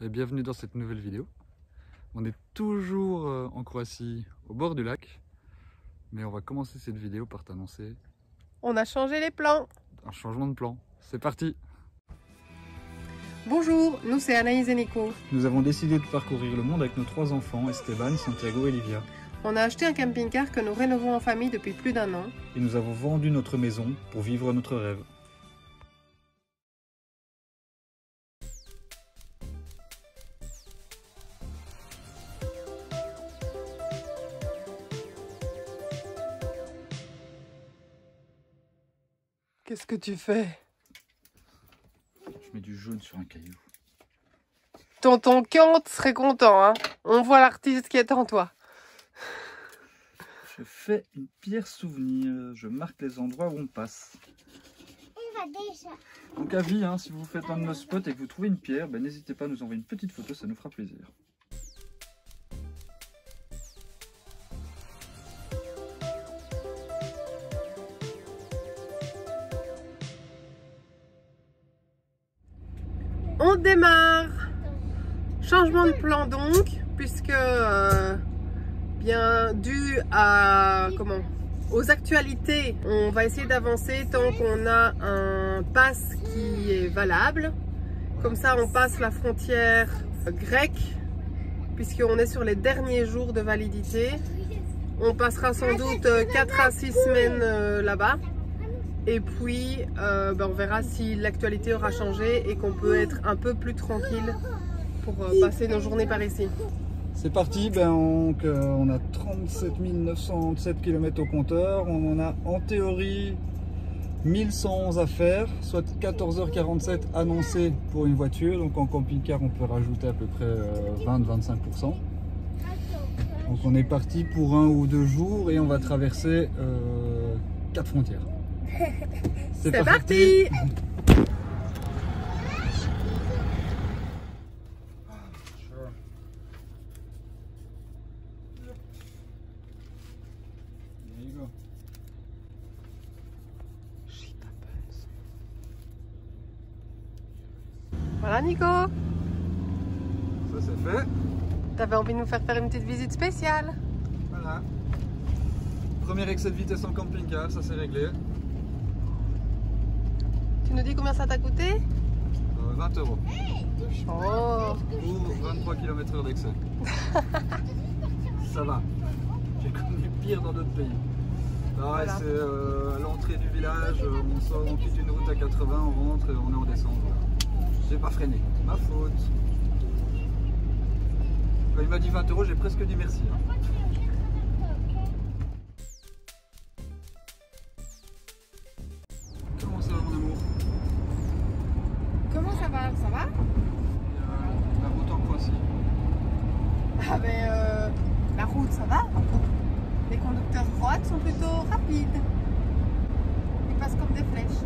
et bienvenue dans cette nouvelle vidéo. On est toujours en Croatie, au bord du lac, mais on va commencer cette vidéo par t'annoncer... On a changé les plans. Un changement de plan. C'est parti! Bonjour, nous c'est Anaïs et Nico. Nous avons décidé de parcourir le monde avec nos 3 enfants, Esteban, Santiago et Livia. On a acheté un camping-car que nous rénovons en famille depuis plus d'1 an. Et nous avons vendu notre maison pour vivre notre rêve. Qu'est-ce que tu fais? Je mets du jaune sur un caillou. Tonton Kant serait content, hein. On voit l'artiste qui est en toi. Je fais une pierre souvenir, je marque les endroits où on passe. Donc avis, si vous faites un de nos spots et que vous trouvez une pierre, n'hésitez pas à nous envoyer une petite photo, ça nous fera plaisir. On démarre. Changement de plan donc, puisque bien dû à aux actualités, on va essayer d'avancer tant qu'on a un pass qui est valable. Comme ça on passe la frontière grecque, puisqu'on est sur les derniers jours de validité. On passera sans doute 4 à 6 semaines là-bas. Et puis, on verra si l'actualité aura changé et qu'on peut être un peu plus tranquille pour passer nos journées par ici. C'est parti, on a 37 907 km au compteur. On en a en théorie 1111 à faire, soit 14h47 annoncé pour une voiture. Donc en camping-car, on peut rajouter à peu près 20-25%. Donc on est parti pour 1 ou 2 jours et on va traverser 4 frontières. C'est parti. Voilà Nico. Ça c'est fait. T'avais envie de nous faire une petite visite spéciale. Voilà. Premier excès de vitesse en camping-car, ça c'est réglé. Tu nous dis combien ça t'a coûté? 20 €. Oh. Pour 23 km/h d'excès. Ça va. J'ai connu pire dans d'autres pays. Voilà. C'est à l'entrée du village, on sort, on quitte une route à 80, on rentre et on est en descente. Voilà. J'ai pas freiné, ma faute. Quand il m'a dit 20 €, j'ai presque dit merci. Comment ça va mon amour? Comment ça va? Ça va? La route en Croatie. Ah la route ça va. Les conducteurs croates sont plutôt rapides. Ils passent comme des flèches.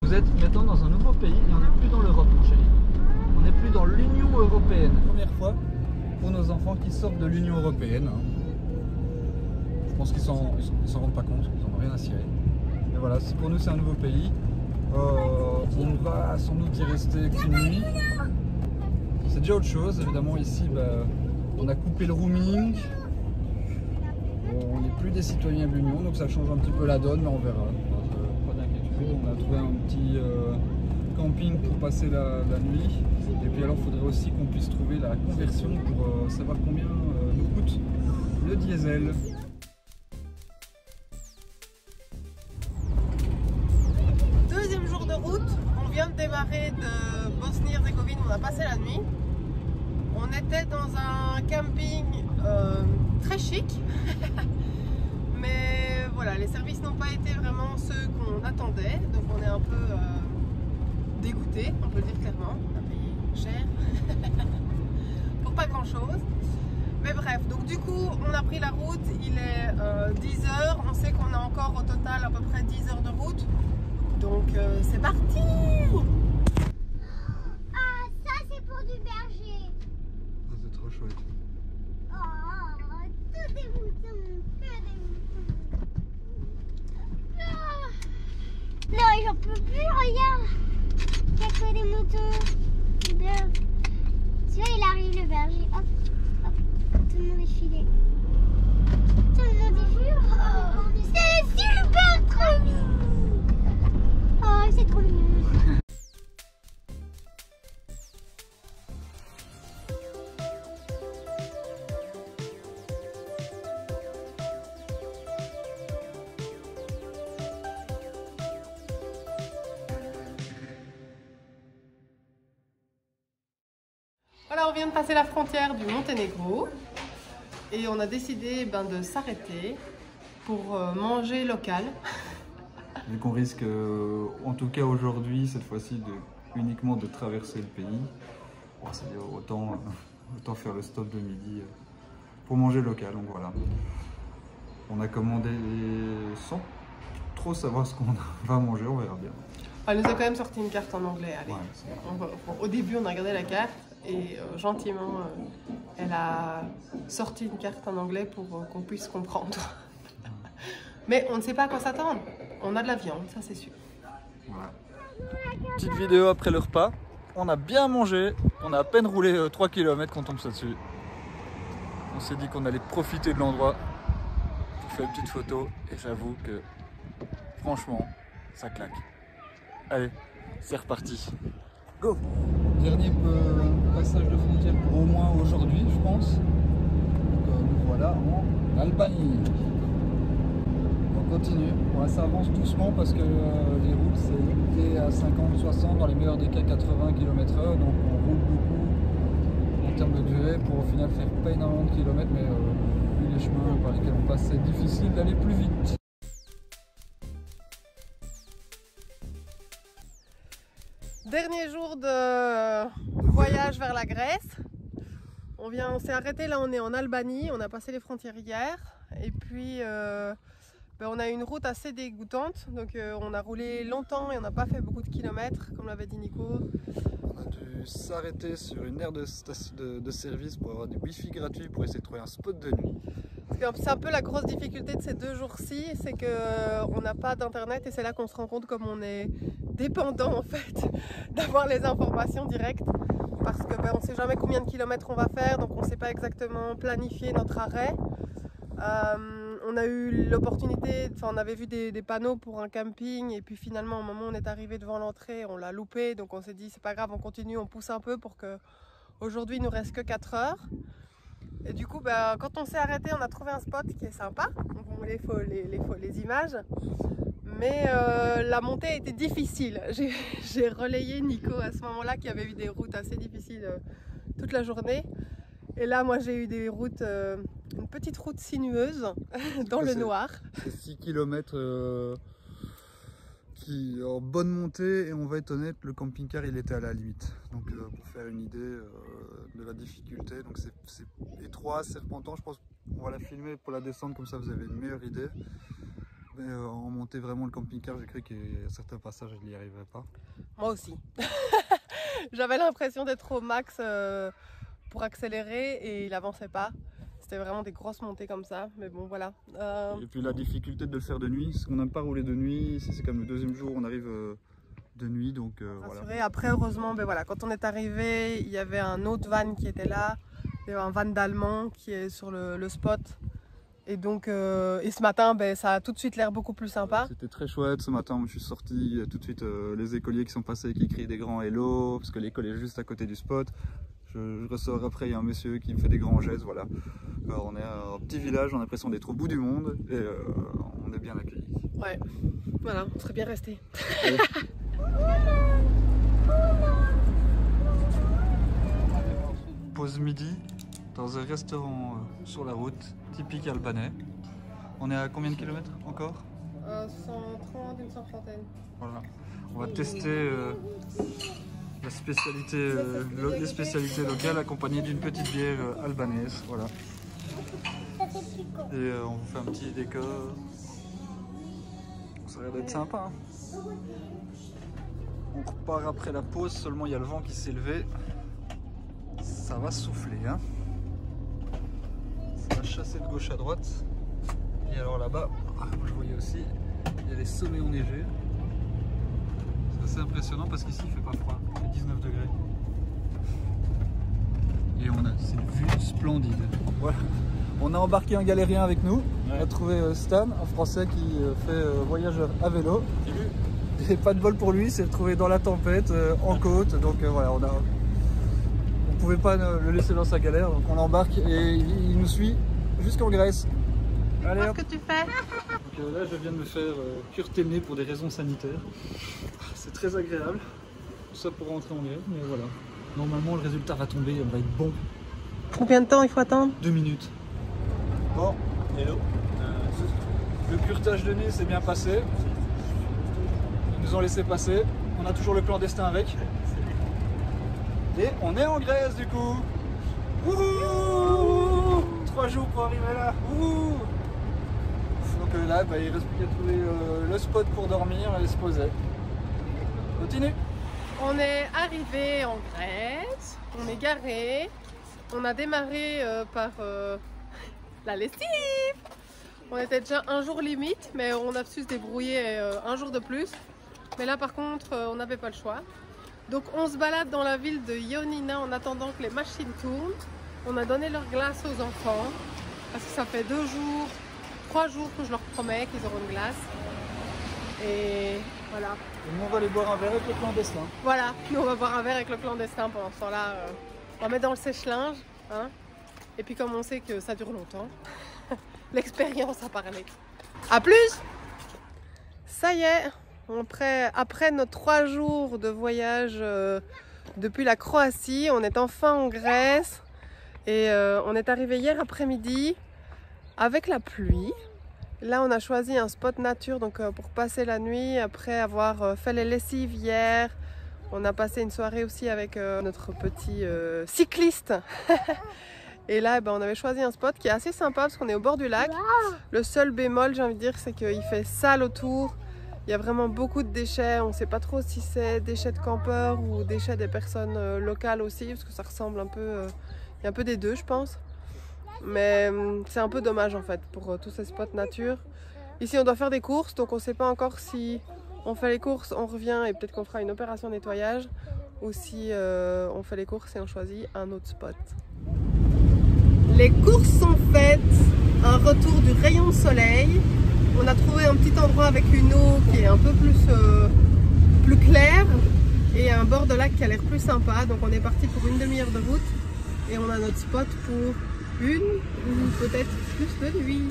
Vous êtes maintenant dans un nouveau pays et on n'est plus dans l'Europe, mon chéri. On n'est plus dans l'Union Européenne. Première fois pour nos enfants qui sortent de l'Union Européenne. Je pense qu'ils s'en rendent pas compte, ils n'en ont rien à cirer. Mais voilà, pour nous c'est un nouveau pays. On va sans doute y rester qu'une nuit. C'est déjà autre chose, évidemment ici on a coupé le roaming. On n'est plus des citoyens de l'Union, donc ça change un petit peu la donne, mais on verra. On a trouvé un petit camping pour passer la nuit. Et puis alors il faudrait aussi qu'on puisse trouver la conversion pour savoir combien nous coûte le diesel. Deuxième jour de route, on vient de démarrer de Bosnie-Herzégovine, on a passé la nuit. On était dans un camping très chic, mais voilà, les services n'ont pas été vraiment ceux qu'on attendait, donc on est un peu dégoûté, on peut le dire clairement. On a payé cher pour pas grand chose. Mais bref, donc du coup on a pris la route, il est 10 h, on sait qu'on a encore au total à peu près 10 heures de route. Donc c'est parti! Ah, ça c'est pour du berger. C'est trop chouette. Oh, que des moutons, que des moutons. Ah. Non, j'en peux plus, regarde. Il n'y a que des moutons. C'est bien. Tu vois, il arrive le berger. Hop, hop, tout le monde est filé. Tout le monde est filé. Oh, c'est super trop mignon. Oh, c'est trop mignon. Voilà, on vient de passer la frontière du Monténégro et on a décidé de s'arrêter pour manger local. Vu qu'on risque, en tout cas aujourd'hui, cette fois-ci, uniquement de traverser le pays, bon, c'est-à-dire autant faire le stop de midi pour manger local. Donc voilà, on a commandé sans trop savoir ce qu'on va manger, on verra bien. Elle nous a quand même sorti une carte en anglais. Allez. Ouais, Au début, on a regardé la carte et gentiment, elle a sorti une carte en anglais pour qu'on puisse comprendre. Mais on ne sait pas à quoi s'attendre. On a de la viande, ça c'est sûr. Voilà. Petite vidéo après le repas. On a bien mangé. On a à peine roulé 3 km quand on tombe ça dessus. On s'est dit qu'on allait profiter de l'endroit pour faire une petite photo. Et j'avoue que franchement, ça claque. Allez, c'est reparti. Go! Dernier passage de frontière pour au moins aujourd'hui, je pense. Donc nous voilà en Albanie. On continue. Bon, ça avance doucement parce que les routes c'est à 50-60, dans les meilleurs des cas 80 km/h. Donc on roule beaucoup en termes de durée pour au final faire pas énormément de kilomètres, mais vu les chemins par lesquels on passe, c'est difficile d'aller plus vite. Dernier jour de voyage vers la Grèce. On s'est arrêté, là on est en Albanie, on a passé les frontières hier. Et puis on a eu une route assez dégoûtante. Donc on a roulé longtemps et on n'a pas fait beaucoup de kilomètres, comme l'avait dit Nico. On a dû s'arrêter sur une aire de service pour avoir du wifi gratuit pour essayer de trouver un spot de nuit. C'est un peu la grosse difficulté de ces 2 jours-ci, c'est qu'on n'a pas d'internet et c'est là qu'on se rend compte comme on est dépendant en fait d'avoir les informations directes parce que on ne sait jamais combien de kilomètres on va faire, donc on ne sait pas exactement planifier notre arrêt. On a eu l'opportunité, on avait vu des panneaux pour un camping et puis finalement au moment où on est arrivé devant l'entrée on l'a loupé, donc on s'est dit c'est pas grave, on continue, on pousse un peu pour que aujourd'hui il nous reste que 4 heures. Et du coup, quand on s'est arrêté, on a trouvé un spot qui est sympa. Donc, il faut les images. Mais la montée a été difficile. J'ai relayé Nico à ce moment-là qui avait eu des routes assez difficiles toute la journée. Et là, moi, j'ai eu des routes, une petite route sinueuse dans le noir. C'est 6 km qui en bonne montée et on va être honnête, le camping-car il était à la limite. Donc pour faire une idée de la difficulté, donc c'est étroit, serpentant, je pense qu'on va la filmer pour la descente comme ça vous avez une meilleure idée. Mais en montée vraiment le camping-car, j'ai cru qu'il y a certains passages je n'y arriverais pas. Moi aussi. J'avais l'impression d'être au max pour accélérer et il avançait pas. C'était vraiment des grosses montées comme ça, mais bon voilà. Et puis la difficulté de le faire de nuit, parce qu'on n'aime pas rouler de nuit, c'est comme le 2e jour on arrive de nuit, donc voilà. Après heureusement, voilà, quand on est arrivé, il y avait un autre van qui était là, un van d'allemand qui est sur le spot. Et donc, et ce matin, ça a tout de suite l'air beaucoup plus sympa. C'était très chouette ce matin, je suis sorti, tout de suite les écoliers qui sont passés, qui crient des grands hello, parce que l'école est juste à côté du spot. Je ressors après, il y a un monsieur qui me fait des grands gestes, voilà. Alors, on est un petit village, on a l'impression d'être au bout du monde et on est bien accueillis. Ouais, voilà, on serait bien resté. Pause midi dans un restaurant sur la route, typique albanais. On est à combien de kilomètres encore? 130, une centaine. Voilà. On va tester la spécialité, les spécialités locales accompagnées d'une petite bière albanaise. Voilà. Et on vous fait un petit décor. Ça a l'air d'être sympa. Hein. On repart après la pause, seulement il y a le vent qui s'est levé. Ça va souffler. Hein. Ça va chasser de gauche à droite. Et alors là-bas, je voyais aussi, il y a les sommets enneigés. C'est assez impressionnant parce qu'ici il fait pas froid, il fait 19 degrés. Et c'est une vue splendide. Voilà. On a embarqué un galérien avec nous. On a trouvé Stan, un Français qui fait voyageur à vélo. Et pas de bol pour lui, c'est retrouvé dans la tempête, en côte. Donc voilà, on pouvait pas le laisser dans sa galère. Donc on l'embarque et il nous suit jusqu'en Grèce. Allez, Qu'est-ce que tu fais? Donc là, je viens de me faire cureter le nez pour des raisons sanitaires. C'est très agréable. Tout ça pour rentrer en Grèce, mais voilà. Normalement, le résultat va tomber, on va être bon. Combien de temps il faut attendre? 2 minutes. Bon, hello. Le curetage de nez s'est bien passé. Ils nous ont laissé passer. On a toujours le clandestin avec. Et on est en Grèce du coup. Wouhou! 3 jours pour arriver là. Wouhou! Donc là, il reste plus qu'à trouver le spot pour dormir et se poser. Continue. On est arrivé en Grèce, on est garé, on a démarré par la lessive. On était déjà un jour limite, mais on a su se débrouiller un jour de plus. Mais là par contre, on n'avait pas le choix. Donc on se balade dans la ville de Ioannina en attendant que les machines tournent. On a donné leur glace aux enfants, parce que ça fait 2 jours, 3 jours que je leur promets qu'ils auront une glace. Et voilà. Et nous on va aller boire un verre avec le clandestin. Voilà, nous on va boire un verre avec le clandestin pendant ce temps-là. On va mettre dans le sèche-linge. Hein. Et puis comme on sait que ça dure longtemps, l'expérience a parlé. A plus! Ça y est, après nos 3 jours de voyage depuis la Croatie, on est enfin en Grèce. Et on est arrivé hier après-midi avec la pluie. Là, on a choisi un spot nature donc, pour passer la nuit après avoir fait les lessives hier. On a passé une soirée aussi avec notre petit cycliste. Et là, on avait choisi un spot qui est assez sympa parce qu'on est au bord du lac. Le seul bémol, j'ai envie de dire, c'est qu'il fait sale autour. Il y a vraiment beaucoup de déchets. On ne sait pas trop si c'est déchets de campeurs ou déchets des personnes locales aussi parce que ça ressemble un peu... il y a un peu des deux, je pense. Mais c'est un peu dommage en fait pour tous ces spots nature. Ici on doit faire des courses, donc on ne sait pas encore si on fait les courses, on revient et peut-être qu'on fera une opération nettoyage, ou si on fait les courses et on choisit un autre spot. Les courses sont faites, un retour du rayon de soleil. On a trouvé un petit endroit avec une eau qui est un peu plus claire et un bord de lac qui a l'air plus sympa. Donc on est parti pour une demi-heure de route et on a notre spot pour une ou peut-être plus de nuit.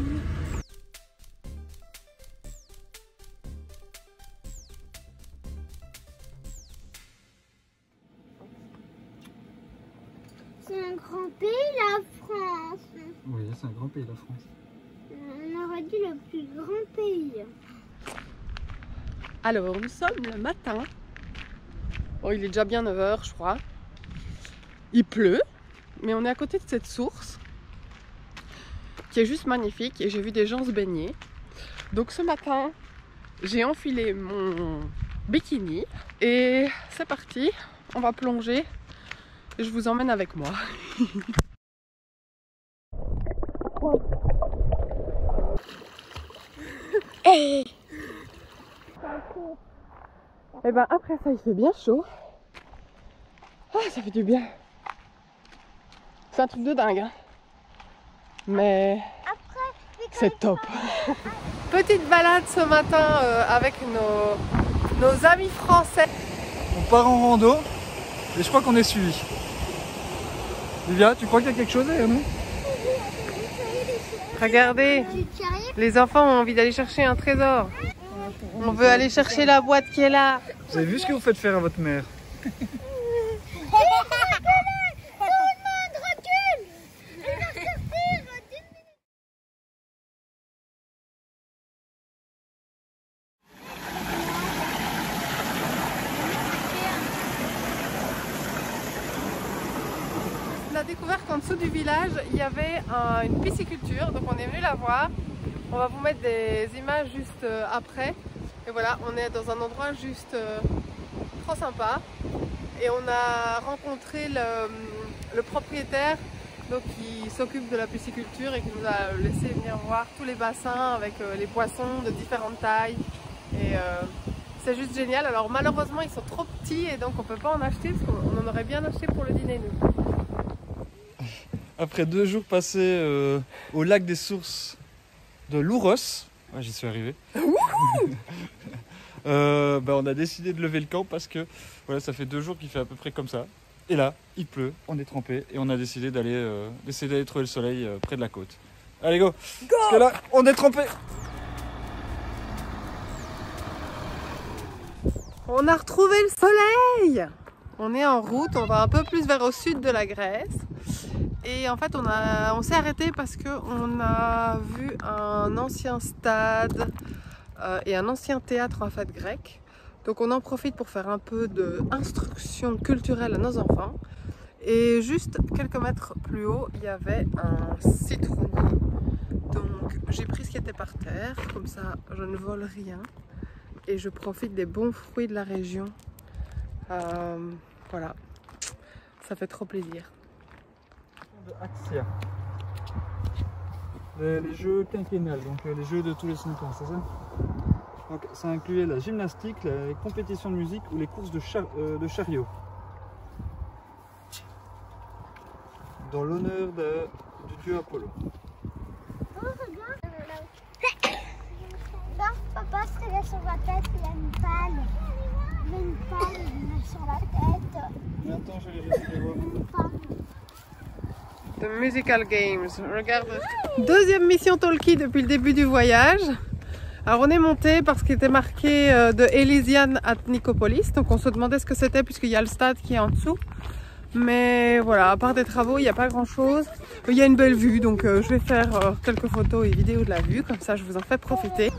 C'est un grand pays, la France. Oui, c'est un grand pays, la France. On aurait dit le plus grand pays. Alors, nous sommes le matin. Oh, il est déjà bien 9 h, je crois. Il pleut, mais on est à côté de cette source qui est juste magnifique et j'ai vu des gens se baigner. Donc ce matin, j'ai enfilé mon bikini et c'est parti, on va plonger. Je vous emmène avec moi. Et ben après ça, il fait bien chaud. Ah, ça fait du bien. C'est un truc de dingue. Hein. Mais c'est top. Petite balade ce matin avec nos amis français. On part en rando et je crois qu'on est suivi. Livia, tu crois qu'il y a quelque chose derrière nous? Regardez, les enfants ont envie d'aller chercher un trésor. On veut aller chercher la boîte qui est là. Vous avez vu ce que vous faites faire à votre mère? a découvert qu'en dessous du village, il y avait une pisciculture, donc on est venu la voir. On va vous mettre des images juste après. Et voilà, on est dans un endroit juste trop sympa. Et on a rencontré le propriétaire donc, qui s'occupe de la pisciculture et qui nous a laissé venir voir tous les bassins avec les poissons de différentes tailles. Et c'est juste génial. Alors malheureusement ils sont trop petits et donc on peut pas en acheter parce qu'on en aurait bien acheté pour le dîner nous. Après 2 jours passés au lac des sources de Louros, ouais, j'y suis arrivé. On a décidé de lever le camp parce que voilà, ça fait 2 jours qu'il fait à peu près comme ça. Et là, il pleut, on est trempé et on a décidé d'essayer d'aller trouver le soleil près de la côte. Allez go, parce que là, on est trempé. On a retrouvé le soleil! On est en route, on va un peu plus vers au sud de la Grèce. Et en fait, on s'est arrêté parce qu'on a vu un ancien stade et un ancien théâtre en fait grec. Donc on en profite pour faire un peu d'instruction culturelle à nos enfants. Et juste quelques mètres plus haut, il y avait un citronnier. Donc j'ai pris ce qui était par terre, comme ça je ne vole rien. Et je profite des bons fruits de la région. Voilà, ça fait trop plaisir. De Axia. Les jeux quinquennales, donc les jeux de tous les 5 ans, c'est ça? Donc ça incluait la gymnastique, les compétitions de musique ou les courses de chariot. Dans l'honneur du dieu Apollo. Oh, regarde. Regarde, papa, ce qu'il a sur la tête, il a une palle. Il a une palle sur la tête. Mais attends, je vais les voir. Une palle. The Musical Games, regarde. Deuxième mission Talkie depuis le début du voyage. Alors on est monté parce qu'il était marqué de Elysian at Nicopolis. Donc on se demandait ce que c'était puisqu'il y a le stade qui est en dessous. Mais voilà, à part des travaux, il n'y a pas grand chose. Il y a une belle vue, donc je vais faire quelques photos et vidéos de la vue. Comme ça je vous en fais profiter.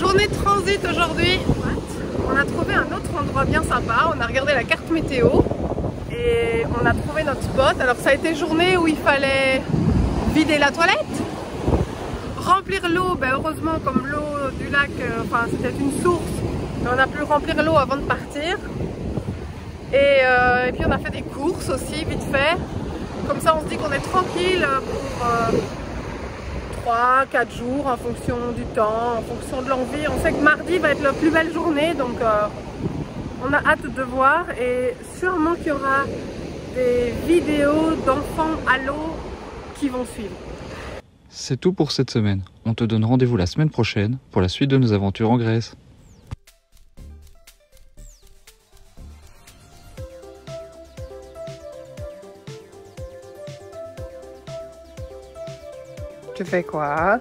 Journée de transit aujourd'hui. On a trouvé un autre endroit bien sympa. On a regardé la carte météo et on a trouvé notre spot. Alors ça a été journée où il fallait vider la toilette, remplir l'eau. Ben, heureusement comme l'eau du lac, enfin c'était une source, mais on a pu remplir l'eau avant de partir. Et puis on a fait des courses aussi vite fait. Comme ça on se dit qu'on est tranquille pour 3-4 jours en fonction du temps, en fonction de l'envie. On sait que mardi va être la plus belle journée, donc on a hâte de voir et sûrement qu'il y aura des vidéos d'enfants à l'eau qui vont suivre. C'est tout pour cette semaine. On te donne rendez-vous la semaine prochaine pour la suite de nos aventures en Grèce. Tu fais quoi?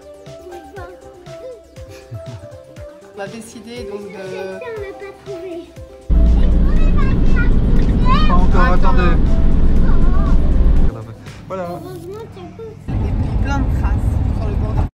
On a décidé donc de... On l'a pas trouvé. Pas encore, attendez. Voilà. Heureusement, tu as Et puis plein de traces.